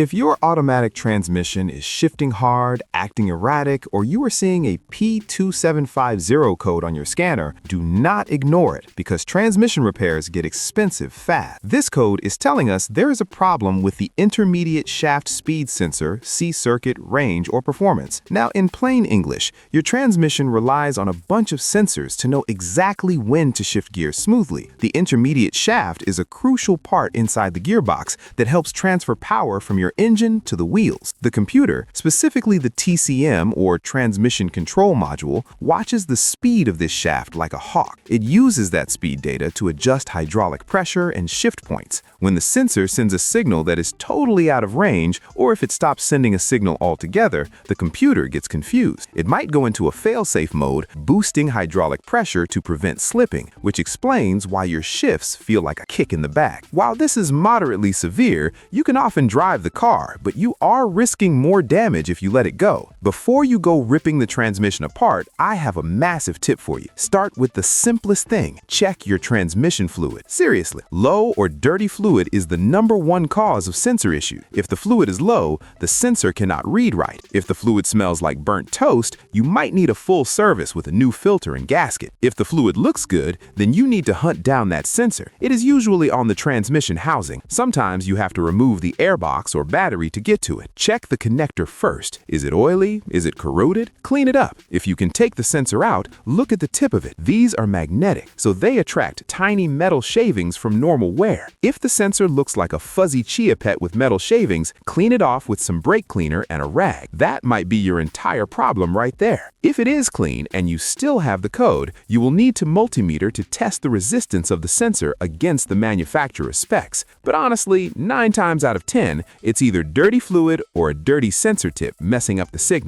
If your automatic transmission is shifting hard, acting erratic, or you are seeing a P2750 code on your scanner, do not ignore it because transmission repairs get expensive fast. This code is telling us there is a problem with the intermediate shaft speed sensor, C-circuit, range, or performance. Now, in plain English, your transmission relies on a bunch of sensors to know exactly when to shift gears smoothly. The intermediate shaft is a crucial part inside the gearbox that helps transfer power from your engine to the wheels. The computer, specifically the TCM or transmission control module, watches the speed of this shaft like a hawk. It uses that speed data to adjust hydraulic pressure and shift points. When the sensor sends a signal that is totally out of range, or if it stops sending a signal altogether, the computer gets confused. It might go into a fail-safe mode, boosting hydraulic pressure to prevent slipping, which explains why your shifts feel like a kick in the back. While this is moderately severe, you can often drive the car, but you are risking more damage if you let it go. Before you go ripping the transmission apart, I have a massive tip for you. Start with the simplest thing. Check your transmission fluid. Seriously, low or dirty fluid is the #1 cause of sensor issue. If the fluid is low, the sensor cannot read right. If the fluid smells like burnt toast, you might need a full service with a new filter and gasket. If the fluid looks good, then you need to hunt down that sensor. It is usually on the transmission housing. Sometimes you have to remove the airbox or battery to get to it. Check the connector first. Is it oily? Is it corroded? Clean it up. If you can take the sensor out, look at the tip of it. These are magnetic, so they attract tiny metal shavings from normal wear. If the sensor looks like a fuzzy chia pet with metal shavings, clean it off with some brake cleaner and a rag. That might be your entire problem right there. If it is clean and you still have the code, you will need to multimeter to test the resistance of the sensor against the manufacturer's specs. But honestly, 9 times out of 10, it's either dirty fluid or a dirty sensor tip messing up the signal.